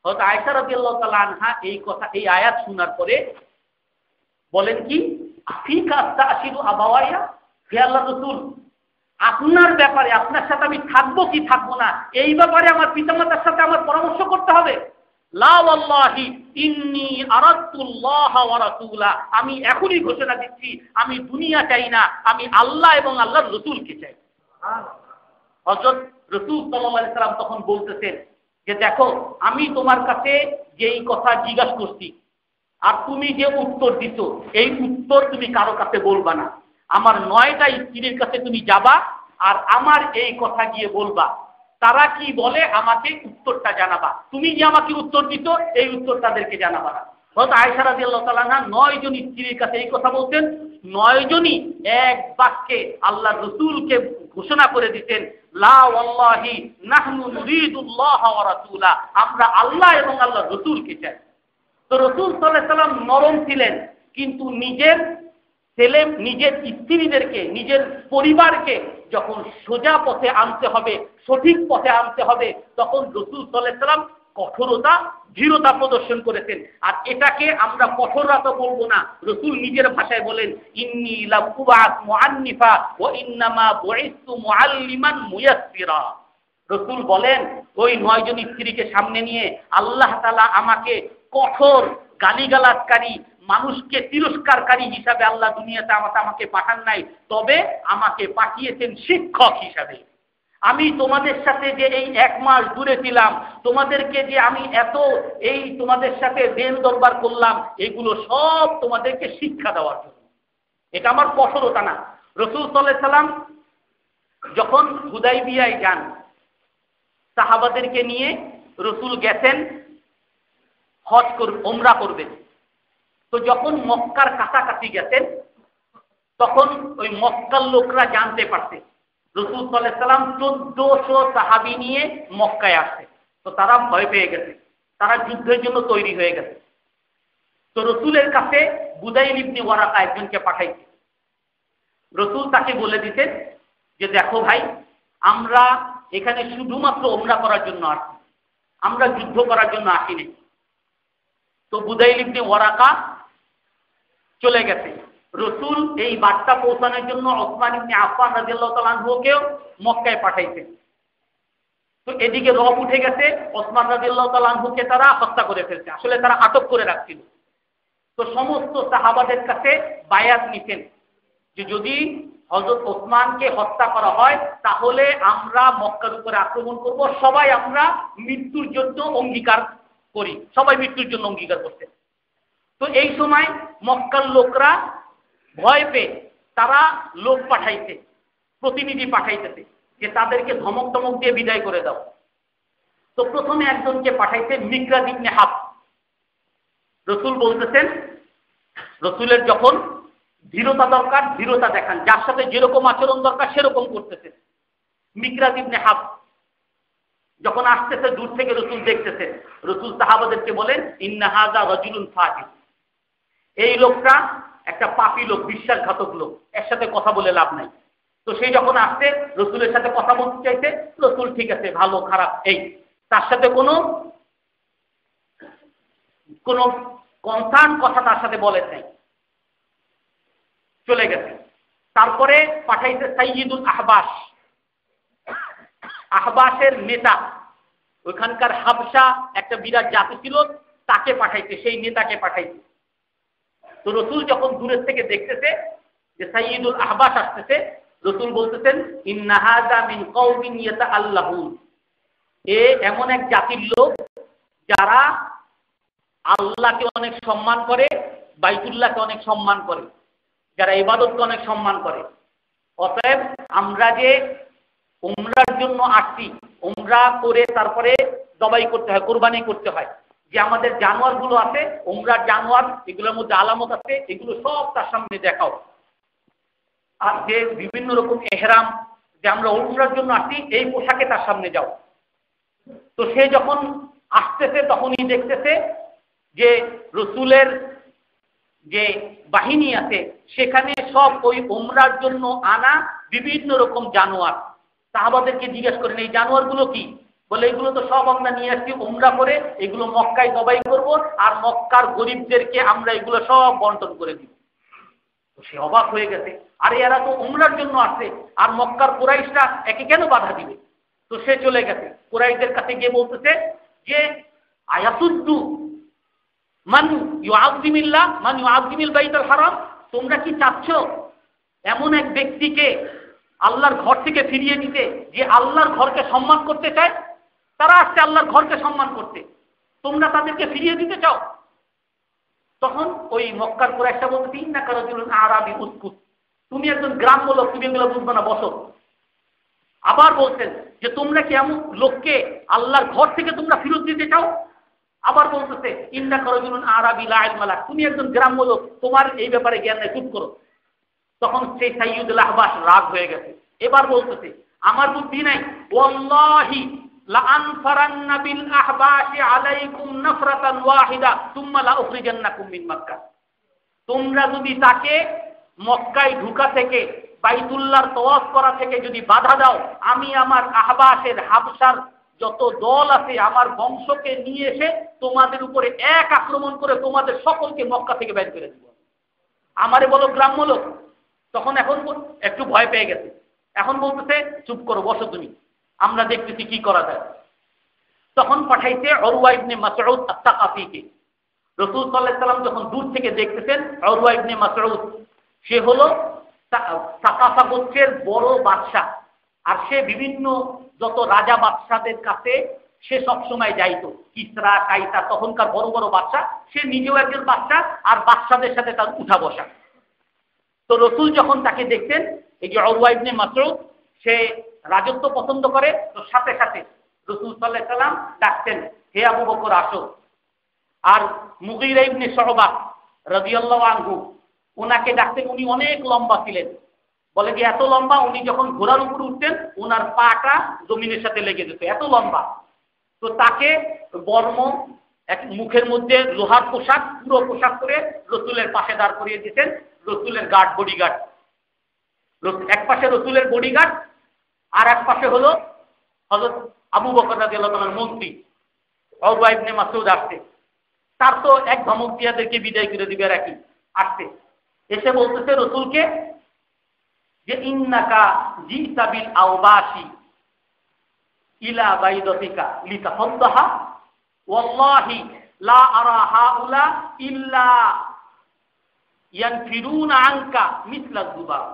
হযরত আয়েশা রাদিয়াল্লাহু তাআলা আনহা এই আয়াত শোনার পরে বলেন কি, আফিকা তাশিদু আবাওয়াইয়া, হে আল্লাহর রাসূল, আপনার ব্যাপারে, আপনার সাথে আমি থাকবো কি থাকবো না, এই ব্যাপারে আমার পিতামাতার সাথে আমার পরামর্শ করতে হবে? লা ওয়াল্লাহি ইন্নী আরাদতুল্লাহ ওয়া রাসূলা, আমি এখনই ঘোষণা দিচ্ছি আমি দুনিয়া চাই না, আমি আল্লাহ এবং আল্লাহর রাসূলকে চাই। হযরত রাসূল সাল্লাল্লাহু আলাইহি সাল্লাম তখন বলতেছেন যে দেখো, আমি তোমার কাছে যেই কথা জিজ্ঞাসা করছি আর তুমি যে উত্তর দিছো, এই উত্তর তুমি কারো কাছে বলবা না। আমার 9টা স্ত্রীর কাছে তুমি যাবা আর আমার এই কথা গিয়ে বলবা, তারা কি বলে আমাকে উত্তরটা জানাবা। তুমি যে আমাকে উত্তর দিছো এই উত্তর তাদেরকে জানাবা না। হযরত আয়েশা রাদিয়াল্লাহু তাআলা আনহা 9 জন স্ত্রীর কাছে এই কথা বলতেন, 9 জনই এক বাক্যে আল্লাহর রাসূলকে ঘোষণা করে দিতেন, লা ওয়াল্লাহি নাহনু নুরিদুল্লাহ ওয়া রাসূলা, আমরা আল্লাহ এবং আল্লাহর রাসূলকে চাই। তো রাসূল সাল্লাল্লাহু আলাইহি সাল্লাম নরম ছিলেন, কিন্তু নিজের ছেলে, নিজের স্ত্রীদেরকে, নিজের পরিবারকে যখন সোজা পথে আনতে হবে, সঠিক পথে আনতে হবে, তখন রাসূল সাল্লাল্লাহু আলাইহি সাল্লাম কঠোরতা, দৃঢ়তা প্রদর্শন করেছেন। আর এটাকে আমরা কঠোরতা বলবো না, রাসূল নিজের ভাষায় বলেন, ইন্নী লাম উবআস মুআন্নিফা ওয়া ইন্নামা বুইসতু মুআল্লিমান মুয়াসসিরা। রাসূল বলেন, ওই 9 জন স্ত্রীকে সামনে নিয়ে আল্লাহ তাআলা আমাকে কঠোর গালিগালাজকারী, মানুষকে তিরস্কারকারী হিসাবে আল্লাহ দুনিয়াতে আমাকে পাঠান নাই, তবে আমাকে পাঠিয়েছেন শিক্ষক হিসাবে। আমি তোমাদের সাথে যে এই 1 মাস দূরে ছিলাম, তোমাদেরকে যে আমি তোমাদের সাথে দেন দরবার করলাম, এগুলো সব তোমাদেরকে শিক্ষা দেওয়ার জন্য। এটা আমার কঠোরতা না। রাসূল সাল্লাল্লাহু আলাইহি সাল্লাম যখন হুদাইবিয়ায় যান, সাহাবাদেরকে নিয়ে রাসূল গেছেন উমরা করবেন। তো যখন মক্কার কাছাকাছি গেছেন, তখন ওই মক্কার লোকরা জানতে পারছে রাসূল সাল্লাল্লাহু আলাইহি সাল্লাম 1400 সাহাবী নিয়ে মক্কায় আসছে। তো তারা ভয় পেয়ে গেছে, তারা যুদ্ধের জন্য তৈরি হয়ে গেছে। তো রাসূলের কাছে বুদাইল ইবনে ওয়ারাকা একজনকে পাঠাইছে। রাসূল তাকে বলে দিতেন যে দেখো ভাই, আমরা এখানে শুধুমাত্র উমরা করার জন্য আসছি, আমরা যুদ্ধ করার জন্য আসিনি। তো বুদাইল ইবনে ওয়ারাকা চলে গেছে। রাসূল এই বার্তা পৌঁছানোর জন্য ওসমান ইবনে আফফান রাদিয়াল্লাহু তাআলা আনহুকে মক্কায় পাঠাইছেন। তো এদিকে রব উঠে গেছে, ওসমান রাদিয়াল্লাহু তাআলা আনহুকে তারা হত্যা করে ফেলছে, আসলে তারা আটক করে রাখছিল। তো সমস্ত সাহাবাদের কাছে বায়াত নিতেন যে যদি হযরত ওসমানকে হত্যা করা হয় তাহলে আমরা মক্কার উপরে আক্রমণ করব, সবাই আমরা মৃত্যুর জন্য অঙ্গীকার করি, সবাই মৃত্যুর জন্য অঙ্গীকার করতে। তো এই সময় মক্কার লোকরা ভয় পেয়ে তারা লোক পাঠাইছে, প্রতিনিধি পাঠাইতেছে যে তাদেরকে ধমক টমক দিয়ে বিদায় করে দাও। তো প্রথমে একজনকে পাঠাইছে মিকরাজ ইবনে হাফস। রাসূল বলতেছেন, রাসূলের যখন দৃঢ়তা দরকার দৃঢ়তা দেখান, যার সাথে যেরকম আচরণ দরকার সেরকম করতেছেন। মিকরাজ ইবনে হাফস যখন আসতেছে, দূর থেকে রাসূল দেখতেছেন, রাসূল সাহাবাদেরকে বলেন, ইন্না হাযা রাজুলুন ফাজির, এই লোকটা একটা পাপী লোক, বিশ্বাসঘাতক লোক, এর সাথে কথা বলে লাভ নাই। তো সেই যখন আসছে, রাসূলের সাথে কথা বলতে চাইছে, রাসূল ঠিক আছে, ভালো খারাপ এই, তার সাথে কোনো কনসার্ন কথা তার সাথে বলেন নাই, চলে গেছে। তারপরে পাঠাইছে সাইয়্যিদুল আহবাস, আহবাসের নেতা, ওইখানকার হাবশা একটা বিরাট জাতি ছিল, তাকে পাঠাইছে, সেই নেতাকে পাঠাইছে। তো রাসূল যখন দূরের থেকে দেখতেছে যে সাইয়্যিদুল আহবাস আসতেছে, রাসূল বলতেছেন, ইন্না হাযা মিন কওমিন ইয়াতাআল্লাহুন, এ এমন এক জাতির লোক যারা আল্লাহকে অনেক সম্মান করে, বাইতুল্লাহকে অনেক সম্মান করে, যারা ইবাদতকে অনেক সম্মান করে। অতএব আমরা যে উমরার জন্য আসছি, উমরা করে তারপরে জবাই করতে হয়, কুরবানি করতে হয়, যে আমাদের জানোয়ারগুলো আছে, উমরার জানোয়ার, এগুলোর মধ্যে আলামত আছে, এগুলো সব তার সামনে দেখাও। আর যে বিভিন্ন রকম এহরাম, যে আমরা উমরার জন্য আসছি, এই পোশাকে তার সামনে যাও। তো সে যখন আসতেছে তখনই দেখতেছে যে রসুলের যে বাহিনী আছে সেখানে সব ওই উমরার জন্য আনা বিভিন্ন রকম জানোয়ার। সাহাবাদেরকে জিজ্ঞেস করেন এই জানোয়ারগুলো কি? বলে এগুলো তো সব আমরা নিয়ে আসছি উমরা করে, এগুলো মক্কায় জবাই করব আর মক্কার গরিবদেরকে আমরা এগুলো সব বন্টন করে দিব। তো সে অবাক হয়ে গেছে, আরে এরা তো উমরার জন্য আসছে আর মক্কার কুরাইশরা একে কেন বাধা দিবে? তো সে চলে গেছে কুরাইশদের কাছে গিয়ে বলতেছে যে আয়াতুদ্দু মান ইউআযিমিল্লাহ মান ইউআযিমিল বাইতুল হারাম, তোমরা কি চাচ্ছ এমন এক ব্যক্তিকে আল্লাহর ঘর থেকে ফিরিয়ে দিতে যে আল্লাহর ঘরকে সম্মান করতে চায়? তারা আসছে আল্লাহর ঘরকে সম্মান করতে, তোমরা তাদেরকে ফিরিয়ে দিতে চাও? তখন ওই মক্কার কুরাইশরা বলতে ইন্নাকা রাজুলুন আরাবী উসকুত, তুমি একজন গ্রাম্য লোক, তুমি এগুলো বুঝবে না, বসো। আবার বলছেন যে তোমরা কি এমন লোককে আল্লাহর ঘর থেকে তোমরা ফিরত দিতে চাও? আবার বলতেছে ইন্নাকা রাজুলুন আরাবী লা ইলমা লাক, তুমি একজন গ্রাম্য লোক, তোমার এই ব্যাপারে জ্ঞান নেই, চুপ করো। তখন সেই সাইয়্যিদুল আহবাস রাগ হয়ে গেছে, এবার বলতেছে আমার বুদ্ধি নাই, ওয়াল্লাহি লা আনফারান্না বিল আহবাশি আলাইকুম নাফরাতান ওয়াহিদা সুম্মা লা উখরিজান্নাকুম মিন মক্কা, তোমরা যদি তাকে মক্কায় ঢুকা থেকে বাইতুল্লাহর তওয়াফ করা থেকে যদি বাধা দাও, আমি আমার আহবাসের হাবশার যত দল আছে আমার বংশকে নিয়ে এসে তোমাদের উপরে এক আক্রমণ করে তোমাদের সকলকে মক্কা থেকে বের করে দেব। আমারে বলো গ্রাম্য লোক। তখন এখন একটু ভয় পেয়ে গেছে, এখন বলতেছে চুপ করো, বসো তুমি, আমরা দেখতেছি কি করা যায়। তখন পাঠাইছে উরওয়া ইবনে মাসউদ আত-তাকাফিকে। রাসূল সাল্লাল্লাহু আলাইহি সাল্লাম যখন দূর থেকে দেখতেছেন উরওয়া ইবনে মাসউদ, সে হলো তাকাফা গোত্রের বড় বাদশা, আর সে বিভিন্ন যত রাজা বাদশাদের কাছে সে সবসময় যাইতো, কিসরা কাইসার তখনকার বড় বড় বাদশা, সে নিজেও একজন বাদশা আর বাদশাদের সাথে তার উঠা বসা। তো রসুল যখন তাকে দেখতেন, এই যে উরওয়া ইবনে মাসউদ সে রাজত্ব পছন্দ করে, তো সাথে সাথে রসুল সাল্লাল্লাহু আলাইহি সাল্লাম ডাকতেন হে আবু বকর আসো। আর মুগীরা ইবনে শুবা রাদিয়াল্লাহু আনহু ওনাকে ডাকতেন, উনি অনেক লম্বা ছিলেন, বলে যে এত লম্বা উনি যখন ঘোড়ার উপর উঠতেন ওনার পাটা জমিনের সাথে লেগে যেত, এত লম্বা। তো তাকে বর্ম এক মুখের মধ্যে লোহার পোশাক, পুরো পোশাক করে রসুলের পাশে দাঁড় করিয়ে দিতেন, রসুলের গার্ড, বডিগার্ড। এক পাশে রসুলের বডিগার্ড আর এক পাশে হলো হযরত আবু বকর রাদিয়াল্লাহু তাআলার মন্ত্রী। উরওয়া ইবনে মাসউদ আসছে, তার তো এক ধমক দিয়াদেরকে বিদায় করে দিবে রাখি, আসছে এসে বলতেছে রসুলকে যে ইন্নাকা জিতা বিল আওবাশি ইলা বাইদাতিকা লিতাফাদ্দাহা ওয়াল্লাহি লা আরা হাউলা ইল্লা ইয়ানফিরুনা আনকা মিসলা যুবাব,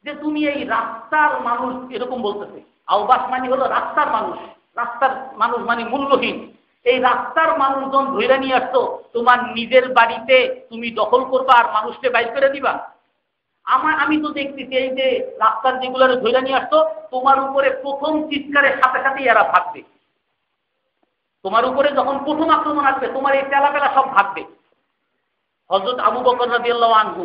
যে তুমি এই রাস্তার মানুষ, এরকম বলতেছে। আওবাস মানে হলো রাস্তার মানুষ, রাস্তার মানুষ মানে মূল্যহীন। এই রাস্তার মানুষজন ধরে নিয়ে আসতো, তোমার নিজের বাড়িতে তুমি দখল করবা আর মানুষকে বাইর করে দিবা। আমি তো দেখতেছি এই যে রাস্তার যেগুলো ধরে নিয়ে আসতো, তোমার উপরে প্রথম চিৎকারের সাথে সাথে এরা ভাগবে। তোমার উপরে যখন প্রথম আক্রমণ আসবে তোমার এই চেলাপেলা সব ভাগবে। হযরত আবু বকর রাদিয়াল্লাহু আনহু,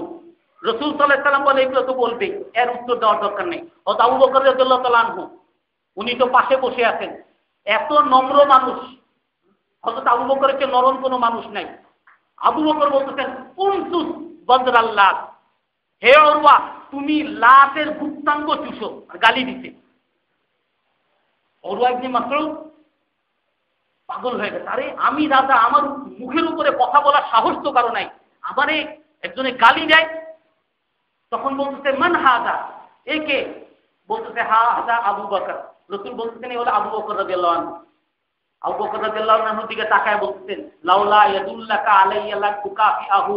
রাসূল সাল্লাল্লাহু আলাইহি সাল্লাম বলে এগুলো তো বলবে, এর উত্তর দেওয়ার দরকার নেই। হযরত আবু বকর রাদিয়াল্লাহু তাআলা আনহু উনি তো পাশে বসে আছেন, এত নম্র মানুষ, হযরত আবু বকরের চেয়ে নরম কোনো মানুষ নাই। আবু বকর বলতেছেন কুনতুস বদরাল্লাহ, হে উরওয়া তুমি লাতের গুপ্তাঙ্গ চুষো, আর গালি দিতে। উরওয়া ইবনে মাসউদ পাগল হয়ে গেছে, আরে আমি রাজা, আমার মুখের উপরে কথা বলার সাহস তো কারো নাই, আমারে একজনে গালি দেয়। তখন বলতেছে মান হাদা, একে? বলতেছে হাদা আবু বকর। রাসূল বলতেছেন এই হলো আবু বকর রাদিয়াল্লাহু আনহু। আবু বকর রাদিয়াল্লাহু আনহুর দিকে তাকায় বলতেছেন লাউলা ইয়াদুল্লাকা আলাইয়া লাকুকাফিআহু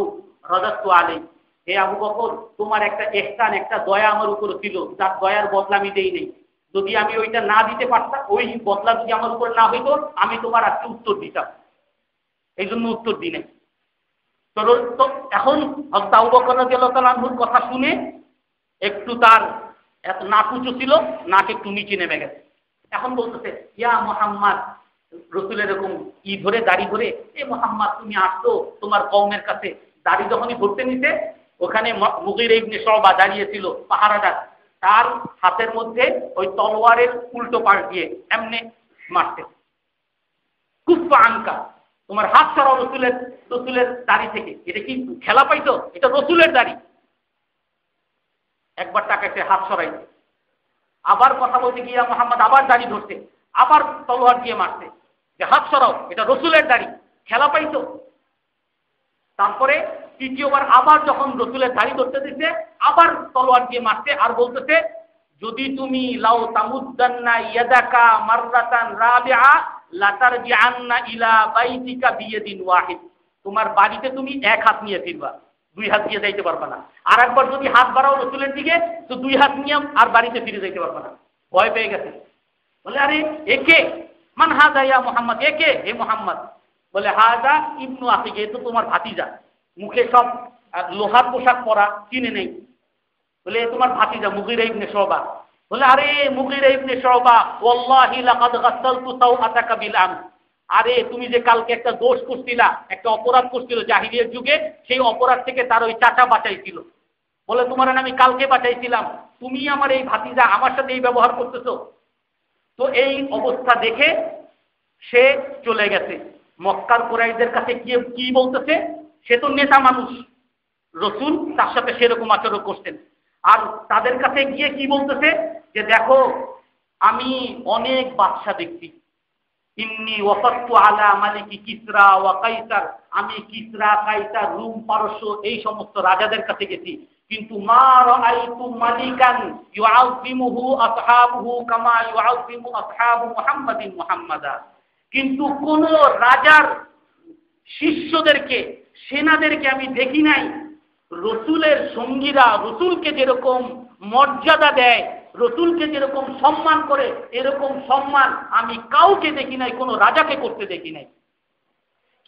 রাদাতু আলাই, হে আবু বকর তোমার একটা ইহসান, একটা দয়া আমার উপর ছিল, যার দয়ার বদলা আমি দেই নাই। যদি আমি ওইটা না দিতে পারতাম, ওই বদলা যদি আমার উপর না হইতো, আমি তোমার আজকে উত্তর দিতাম, এই জন্য উত্তর দিই নাই। তো এখন আবু বকর রাদিয়াল্লাহু তাআলা আনহুর কথা শুনে একটু তার এত নাক উঁচু ছিল, নাক একটু নিচে নেমে গেছে। এখন বলতেছে ইয়া মুহাম্মদ, রসুল এরকম ই ধরে দাড়ি ধরে, এ মুহাম্মদ তুমি আসতো তোমার কওমের কাছে। দাড়ি যখনই ধরতে নিতে, ওখানে মুগীরা ইবনে শুবা দাঁড়িয়েছিল পাহারাদার, তার হাতের মধ্যে ওই তলোয়ারের উল্টো পাশ দিয়ে এমনি মারতে, কুফা আনকা, তোমার হাত সরাও, রসুলের রসুলের দাড়ি থেকে। এটা কি খেলা পাইতো? এটা রসুলের দাড়ি। একবার তাকাইছে, হাত সরাইছে, আবার কথা বলতে গিয়া মোহাম্মদ আবার দাড়ি ধরছে, আবার তলোয়ার দিয়ে মারছে যে হাত সরাও, এটা রসুলের দাড়ি। খেলা পাইতো? তারপরে তৃতীয়বার আবার যখন রসুলের দাড়ি ধরতে দিচ্ছে, আবার তলোয়ার দিয়ে মারছে আর বলতেছে, যদি তুমি লাউ তামুদ্দান্না ইয়াদাকা মাররাতান রাবিআ লাতারজিআন্না ইলা বাইতিকা বিয়াদিন ওয়াহিদ। তোমার বাড়িতে তুমি এক হাত নিয়ে ফিরবা, দুই হাত দিয়ে যাইতে পারবা না। আর একবার যদি হাত বাড়াও রসুলের দিকে, তো দুই হাত নিয়ে আর বাড়িতে ফিরে যাইতে পারবা না। ভয় পেয়ে গেছে, বলে আরে একে মান হাদা ইয়া মুহাম্মদ, একে হে মুহাম্মদ? বলে হাদা ইবনু আখিকে, এ তো তোমার ভাতিজা, মুখে সব লোহার পোশাক পরা, চিনে নেই। বলে এ তোমার ভাতিজা মুগীরা ইবনে শুবা। বলে আরে মুগীরা ইবনে শুবা, ওয়াল্লাহি লাকাদ গাসসালতু সাওআতাকা বিল আম। আরে তুমি যে কালকে একটা দোষ করছিলা, একটা অপরাধ করছিল জাহিলিয়ার যুগে, সেই অপরাধ থেকে তার ওই চাচা বাঁচাইছিল। বলে তোমার আমি কালকে বাঁচাইছিলাম, তুমি আমার এই ভাতিজা আমার সাথে এই ব্যবহার করতেছো। তো এই অবস্থা দেখে সে চলে গেছে। মক্কার কুরাইশদের কাছে গিয়ে কি বলতেছে, সে তো নেতা মানুষ, রসুল তার সাথে সেরকম আচরণ করতেন। আর তাদের কাছে গিয়ে কি বলতেছে যে দেখো আমি অনেক বাদশা দেখছি, ইন্নী ওয়াফাততু আলা মালিকি কিসরা ওয়া কাইসার, আমি কিসরা, কাইসার, রুম, পারস্য এই সমস্ত রাজাদের কাছে গেছি, কিন্তু মা রাআইতু মালিকান ইউআযিমুহু আসহাবুহু কামা ইউআযিমু আসহাবু মুহাম্মাদিন মুহাম্মাদা। কিন্তু কোন রাজার শিষ্যদেরকে, সেনাদেরকে আমি দেখি নাই রসুলের সঙ্গীরা রসুলকে যেরকম মর্যাদা দেয়, রসুলকে যেরকম সম্মান করে, এরকম সম্মান আমি কাউকে দেখি নাই, কোনো রাজাকে করতে দেখি নাই।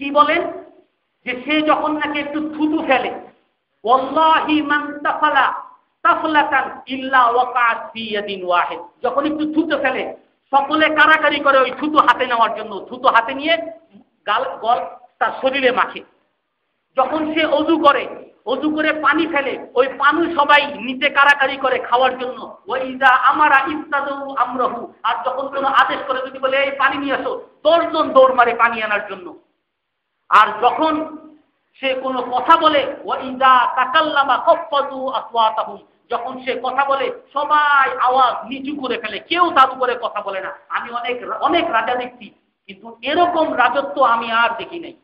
কি বলেন যে সে যখন নাকি একটু থুতু ফেলে, ওয়াল্লাহি মান তাফালা তাফলাতান ইল্লা ওয়াকাআত ফি ইয়াদিন ওয়াহিদ, যখন একটু থুতু ফেলে সকলে কারাকারি করে ওই থুতু হাতে নেওয়ার জন্য, থুতু হাতে নিয়ে গাল গল তার শরীরে মাখে। যখন সে অজু করে পানি ফেলে, ওই পানি সবাই নিতে কারাকারি করে খাওয়ার জন্য। ওয়াইদা আমারা ইফতাদু আমরাহু, আর যখন কোনো আদেশ করে, যদি বলে এই পানি নিয়ে আসো, 10 জন দৌড় মারে পানি আনার জন্য। আর যখন সে কোনো কথা বলে, ওয়াইদা তাকাল্লামা খাফাদু আসওয়াতাহুম, যখন সে কথা বলে সবাই আওয়াজ নিচু করে ফেলে, কেউ তার উপরে কথা বলে না। আমি অনেক রাজা দেখছি, কিন্তু এরকম রাজত্ব আমি আর দেখি নাই।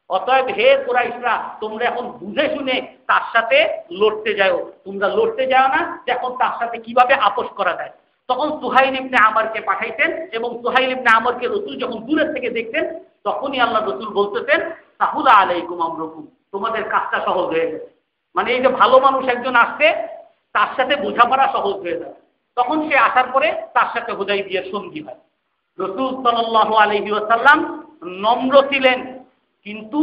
অতএব হে কুরাইশরা, তোমরা এখন বুঝে শুনে তার সাথে লড়তে যাও। তোমরা লড়তে যাও না এখন তার সাথে কিভাবে আপোষ করা যায়। তখন সুহাইল ইবনে আমরকে পাঠাইতেন, এবং সুহাইল ইবনে আমরকে রসুল যখন দূরের থেকে দেখতেন, তখনই আল্লাহ রসুল বলতেছেন সাহুলা আলাইকুম আমরকুম, তোমাদের কাজটা সহজ হয়ে গেছে। মানে এই যে ভালো মানুষ একজন আসছে, তার সাথে বোঝাপড়া সহজ হয়ে যায়। তখন সে আসার পরে তার সাথে হুদাইবিয়ার সঙ্গী হয়। রসুল সাল্লাল্লাহু আলাইহি ওয়াসাল্লাম নম্র ছিলেন, কিন্তু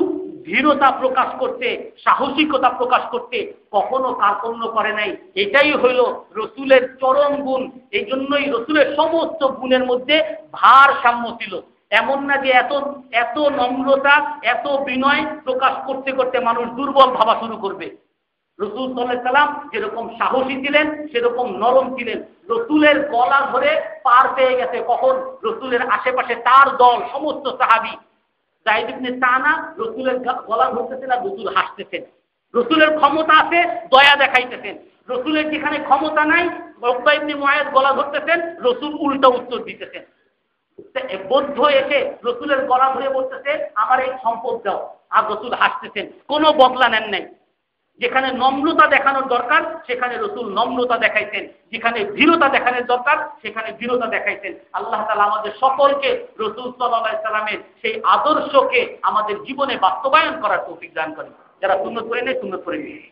ধীরতা প্রকাশ করতে, সাহসিকতা প্রকাশ করতে কখনো কার্পণ্য করে নাই। এটাই হইল রসুলের চরম গুণ। এই জন্যই রসুলের সমস্ত গুণের মধ্যে ভারসাম্য ছিল। এমন না যে এত এত নম্রতা, এত বিনয় প্রকাশ করতে করতে মানুষ দুর্বল ভাবা শুরু করবে। রসুল সাল্লাল্লাহু আলাইহি সাল্লাম যেরকম সাহসী ছিলেন, সেরকম নরম ছিলেন। রসুলের গলা ধরে পার পেয়ে গেছে কখন, রসুলের আশেপাশে তার দল সমস্ত সাহাবী, যায়েদ ইবনে সানা রসুলের গলা ধরতেছেন আর রসুল হাসতেছেন। রসুলের ক্ষমতা আছে, দয়া দেখাইতেছেন। রসুলের যেখানে ক্ষমতা নাই, উকবা ইবনে মুআইদ গলা ধরতেছেন, রসুল উল্টা উত্তর দিতেছেন। বৌদ্ধ এসে রসুলের গলা ধরে বলতেছে আমার এই সম্পদ দাও, আর রসুল হাসতেছেন, কোনো বদলা নেন নাই। যেখানে নম্রতা দেখানোর দরকার সেখানে রসুল নম্রতা দেখাইতেন, যেখানে দৃঢ়তা দেখানোর দরকার সেখানে দৃঢ়তা দেখাইতেন। আল্লাহ তাআলা আমাদের সকলকে রসুল সাল্লাল্লাহু আলাইহি সাল্লামের সেই আদর্শকে আমাদের জীবনে বাস্তবায়ন করার তৌফিক দান করেন। যারা সুন্নত পড়ে নেই, সুন্নত পড়ে নিন।